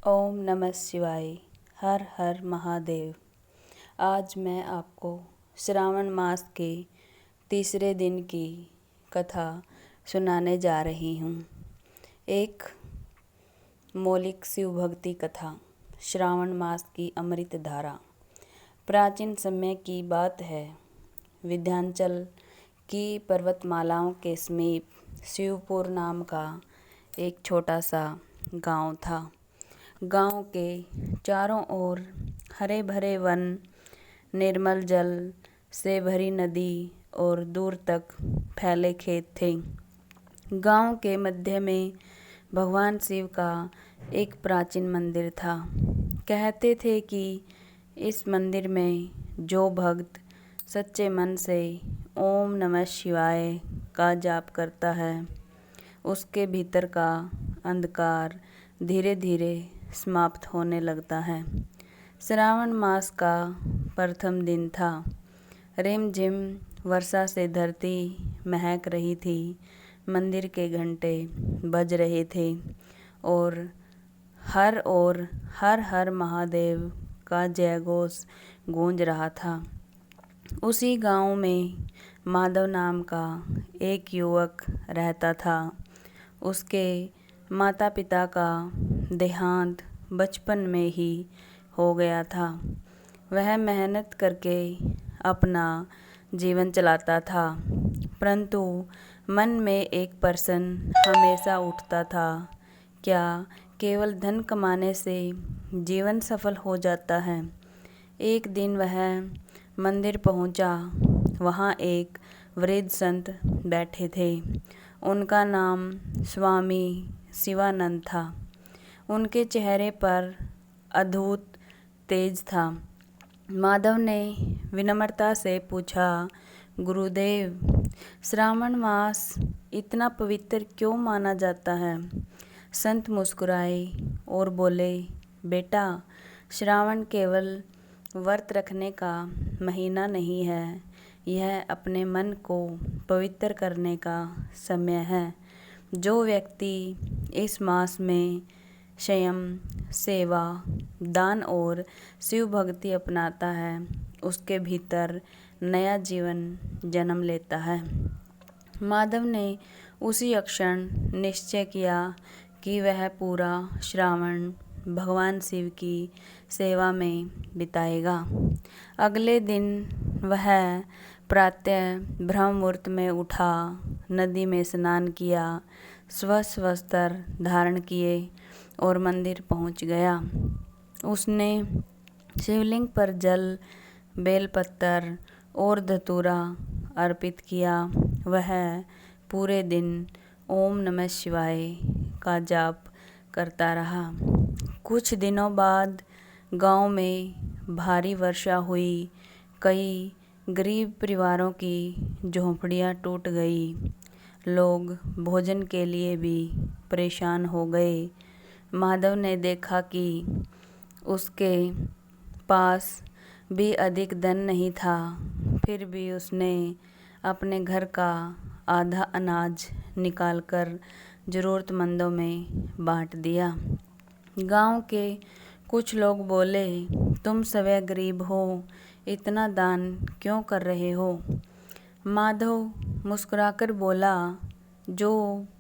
ओम नमः शिवाय। हर हर महादेव। आज मैं आपको श्रावण मास के तीसरे दिन की कथा सुनाने जा रही हूँ। एक मौलिक शिव भक्ति कथा, श्रावण मास की अमृत धारा। प्राचीन समय की बात है। विंध्याचल की पर्वतमालाओं के समीप शिवपुर नाम का एक छोटा सा गांव था। गांव के चारों ओर हरे भरे वन, निर्मल जल से भरी नदी और दूर तक फैले खेत थे। गांव के मध्य में भगवान शिव का एक प्राचीन मंदिर था। कहते थे कि इस मंदिर में जो भक्त सच्चे मन से ओम नमः शिवाय का जाप करता है, उसके भीतर का अंधकार धीरे धीरे समाप्त होने लगता है। श्रावण मास का प्रथम दिन था। रिमझिम वर्षा से धरती महक रही थी। मंदिर के घंटे बज रहे थे और हर ओर हर हर महादेव का जयघोष गूंज रहा था। उसी गांव में माधव नाम का एक युवक रहता था। उसके माता पिता का देहांत बचपन में ही हो गया था। वह मेहनत करके अपना जीवन चलाता था, परंतु मन में एक प्रश्न हमेशा उठता था, क्या केवल धन कमाने से जीवन सफल हो जाता है? एक दिन वह मंदिर पहुंचा। वहां एक वृद्ध संत बैठे थे। उनका नाम स्वामी शिवानंद था। उनके चेहरे पर अद्भुत तेज था। माधव ने विनम्रता से पूछा, गुरुदेव, श्रावण मास इतना पवित्र क्यों माना जाता है? संत मुस्कुराए और बोले, बेटा, श्रावण केवल व्रत रखने का महीना नहीं है, यह अपने मन को पवित्र करने का समय है। जो व्यक्ति इस मास में संयम, सेवा, दान और शिव भक्ति अपनाता है, उसके भीतर नया जीवन जन्म लेता है। माधव ने उसी क्षण निश्चय किया कि वह पूरा श्रावण भगवान शिव की सेवा में बिताएगा। अगले दिन वह प्रातः ब्रह्म मुहूर्त में उठा, नदी में स्नान किया, स्वच्छ वस्त्र धारण किए और मंदिर पहुंच गया। उसने शिवलिंग पर जल, बेलपत्र और धतूरा अर्पित किया। वह पूरे दिन ओम नमः शिवाय का जाप करता रहा। कुछ दिनों बाद गांव में भारी वर्षा हुई। कई गरीब परिवारों की झोंपड़ियां टूट गई। लोग भोजन के लिए भी परेशान हो गए। माधव ने देखा कि उसके पास भी अधिक धन नहीं था, फिर भी उसने अपने घर का आधा अनाज निकालकर जरूरतमंदों में बांट दिया। गांव के कुछ लोग बोले, तुम स्वयं गरीब हो, इतना दान क्यों कर रहे हो? माधव मुस्कुराकर बोला, जो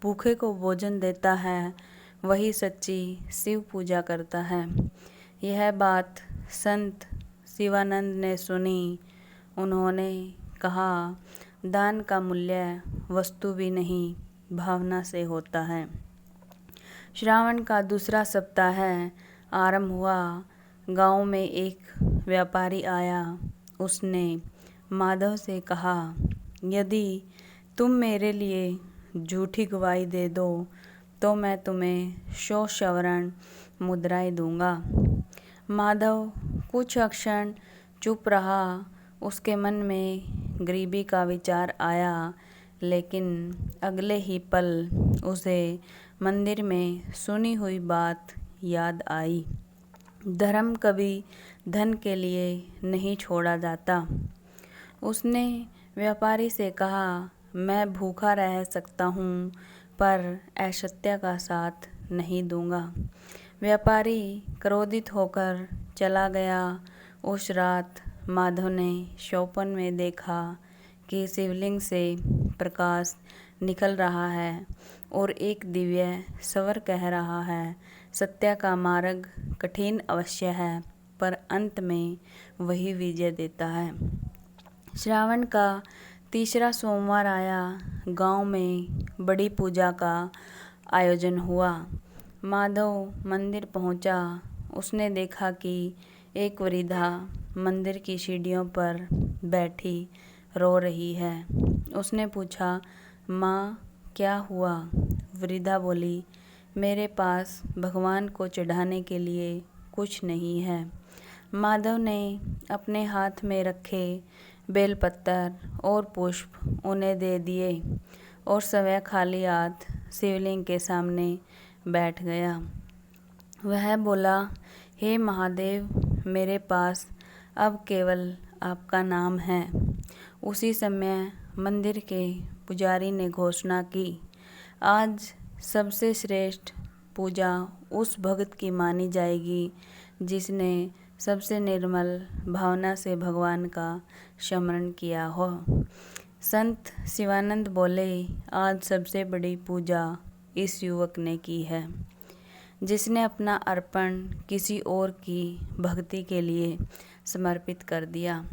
भूखे को भोजन देता है, वही सच्ची शिव पूजा करता है। यह बात संत शिवानंद ने सुनी। उन्होंने कहा, दान का मूल्य वस्तु भी नहीं, भावना से होता है। श्रावण का दूसरा सप्ताह आरंभ हुआ। गांव में एक व्यापारी आया। उसने माधव से कहा, यदि तुम मेरे लिए झूठी गवाही दे दो तो मैं तुम्हें 100 स्वर्ण मुद्राएं दूंगा। माधव कुछ क्षण चुप रहा। उसके मन में गरीबी का विचार आया, लेकिन अगले ही पल उसे मंदिर में सुनी हुई बात याद आई। धर्म कभी धन के लिए नहीं छोड़ा जाता। उसने व्यापारी से कहा, मैं भूखा रह सकता हूँ, पर असत्य का साथ नहीं दूंगा। व्यापारी क्रोधित होकर चला गया। उस रात माधव ने स्वप्न में देखा कि शिवलिंग से प्रकाश निकल रहा है और एक दिव्य स्वर कह रहा है, सत्य का मार्ग कठिन अवश्य है, पर अंत में वही विजय देता है। श्रावण का तीसरा सोमवार आया। गांव में बड़ी पूजा का आयोजन हुआ। माधव मंदिर पहुंचा। उसने देखा कि एक वृद्धा मंदिर की सीढ़ियों पर बैठी रो रही है। उसने पूछा, माँ क्या हुआ? वृद्धा बोली, मेरे पास भगवान को चढ़ाने के लिए कुछ नहीं है। माधव ने अपने हाथ में रखे बेलपत्र और पुष्प उन्हें दे दिए और स्वयं खाली हाथ शिवलिंग के सामने बैठ गया। वह बोला, हे महादेव, मेरे पास अब केवल आपका नाम है। उसी समय मंदिर के पुजारी ने घोषणा की, आज सबसे श्रेष्ठ पूजा उस भक्त की मानी जाएगी जिसने सबसे निर्मल भावना से भगवान का स्मरण किया हो। संत शिवानंद बोले, आज सबसे बड़ी पूजा इस युवक ने की है जिसने अपना अर्पण किसी और की भक्ति के लिए समर्पित कर दिया।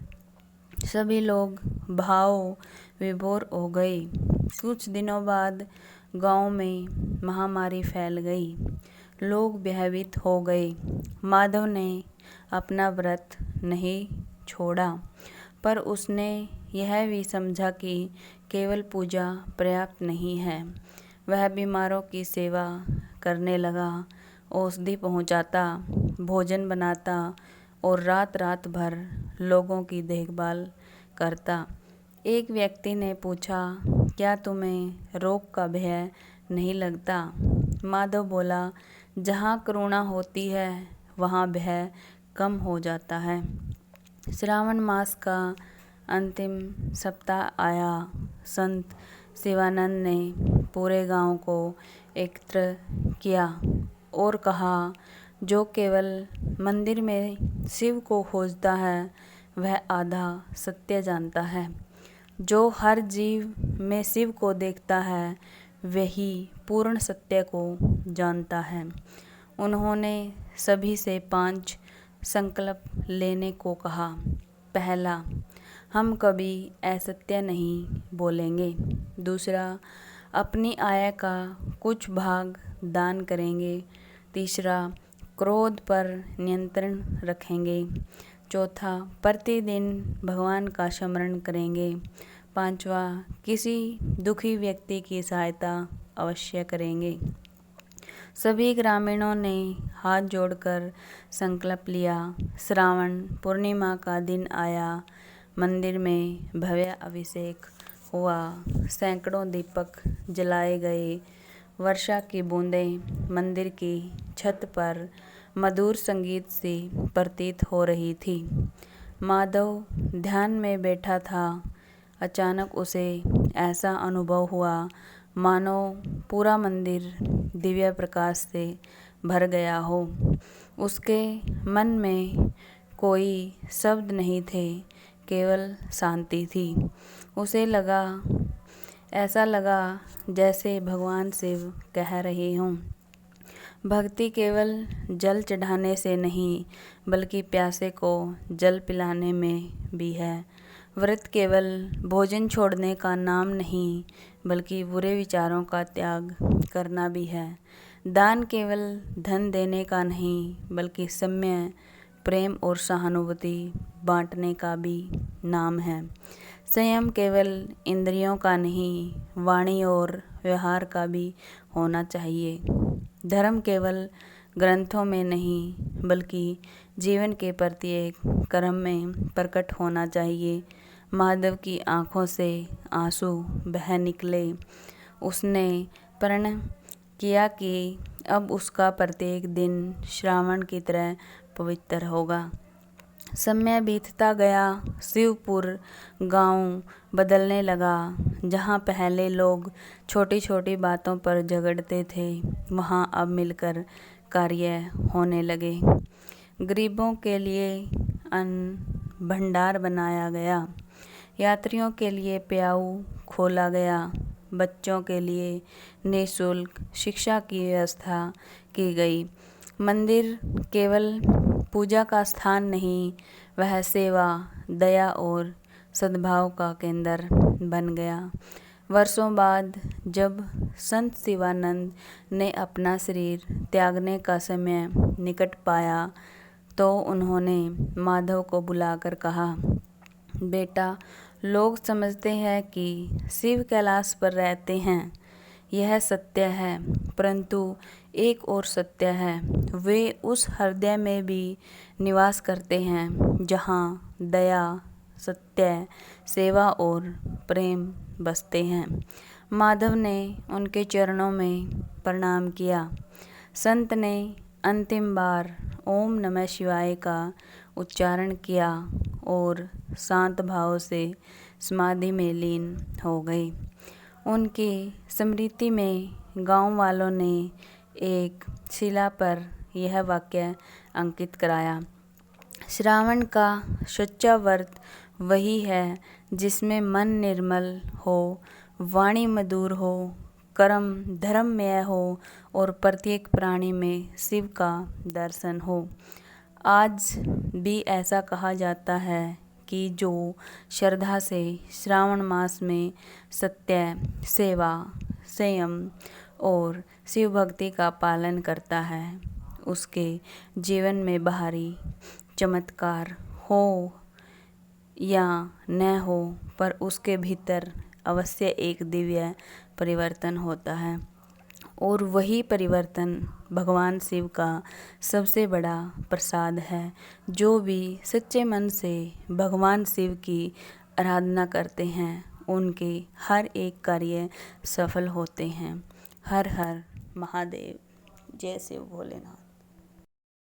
सभी लोग भाव विभोर हो गए। कुछ दिनों बाद गांव में महामारी फैल गई। लोग भयभीत हो गए। माधव ने अपना व्रत नहीं छोड़ा, पर उसने यह भी समझा कि केवल पूजा पर्याप्त नहीं है। वह बीमारों की सेवा करने लगा, औषधि पहुंचाता, भोजन बनाता और रात रात भर लोगों की देखभाल करता। एक व्यक्ति ने पूछा, क्या तुम्हें रोग का भय नहीं लगता? माधव बोला, जहाँ करुणा होती है वहाँ भय कम हो जाता है। श्रावण मास का अंतिम सप्ताह आया। संत शिवानंद ने पूरे गांव को एकत्र किया और कहा, जो केवल मंदिर में शिव को खोजता है वह आधा सत्य जानता है। जो हर जीव में शिव को देखता है वही पूर्ण सत्य को जानता है। उन्होंने सभी से 5 संकल्प लेने को कहा। पहला, हम कभी असत्य नहीं बोलेंगे। दूसरा, अपनी आय का कुछ भाग दान करेंगे। तीसरा, क्रोध पर नियंत्रण रखेंगे। चौथा, प्रतिदिन भगवान का स्मरण करेंगे। पांचवा, किसी दुखी व्यक्ति की सहायता अवश्य करेंगे। सभी ग्रामीणों ने हाथ जोड़कर संकल्प लिया। श्रावण पूर्णिमा का दिन आया। मंदिर में भव्य अभिषेक हुआ। सैकड़ों दीपक जलाए गए। वर्षा की बूंदें मंदिर की छत पर मधुर संगीत सी प्रतीत हो रही थी। माधव ध्यान में बैठा था। अचानक उसे ऐसा अनुभव हुआ मानो पूरा मंदिर दिव्य प्रकाश से भर गया हो। उसके मन में कोई शब्द नहीं थे, केवल शांति थी। उसे ऐसा लगा जैसे भगवान शिव कह रहे हों, भक्ति केवल जल चढ़ाने से नहीं बल्कि प्यासे को जल पिलाने में भी है। व्रत केवल भोजन छोड़ने का नाम नहीं बल्कि बुरे विचारों का त्याग करना भी है। दान केवल धन देने का नहीं बल्कि सम्य, प्रेम और सहानुभूति बांटने का भी नाम है। संयम केवल इंद्रियों का नहीं, वाणी और व्यवहार का भी होना चाहिए। धर्म केवल ग्रंथों में नहीं बल्कि जीवन के प्रत्येक कर्म में प्रकट होना चाहिए। माधव की आंखों से आंसू बह निकले। उसने प्रण किया कि अब उसका प्रत्येक दिन श्रावण की तरह पवित्र होगा। समय बीतता गया। शिवपुर गांव बदलने लगा। जहां पहले लोग छोटी छोटी बातों पर झगड़ते थे वहां अब मिलकर कार्य होने लगे। गरीबों के लिए अन्न भंडार बनाया गया, यात्रियों के लिए प्याऊ खोला गया, बच्चों के लिए निःशुल्क शिक्षा की व्यवस्था की गई। मंदिर केवल पूजा का स्थान नहीं, वह सेवा, दया और सद्भाव का केंद्र बन गया। वर्षों बाद जब संत शिवानंद ने अपना शरीर त्यागने का समय निकट पाया तो उन्होंने माधव को बुलाकर कहा, बेटा, लोग समझते हैं कि शिव कैलाश पर रहते हैं, यह सत्य है, परंतु एक और सत्य है, वे उस हृदय में भी निवास करते हैं जहाँ दया, सत्य, सेवा और प्रेम बसते हैं। माधव ने उनके चरणों में प्रणाम किया। संत ने अंतिम बार ओम नमः शिवाय का उच्चारण किया और शांत भाव से समाधि में लीन हो गए। उनकी स्मृति में गांव वालों ने एक शिला पर यह वाक्य अंकित कराया, श्रावण का सच्चा व्रत वही है जिसमें मन निर्मल हो, वाणी मधुर हो, कर्म धर्ममय हो और प्रत्येक प्राणी में शिव का दर्शन हो। आज भी ऐसा कहा जाता है कि जो श्रद्धा से श्रावण मास में सत्य, सेवा, संयम और शिव भक्ति का पालन करता है, उसके जीवन में बाहरी चमत्कार हो या न हो, पर उसके भीतर अवश्य एक दिव्य परिवर्तन होता है और वही परिवर्तन भगवान शिव का सबसे बड़ा प्रसाद है। जो भी सच्चे मन से भगवान शिव की आराधना करते हैं, उनके हर एक कार्य सफल होते हैं। हर हर महादेव। जय शिव भोलेनाथ।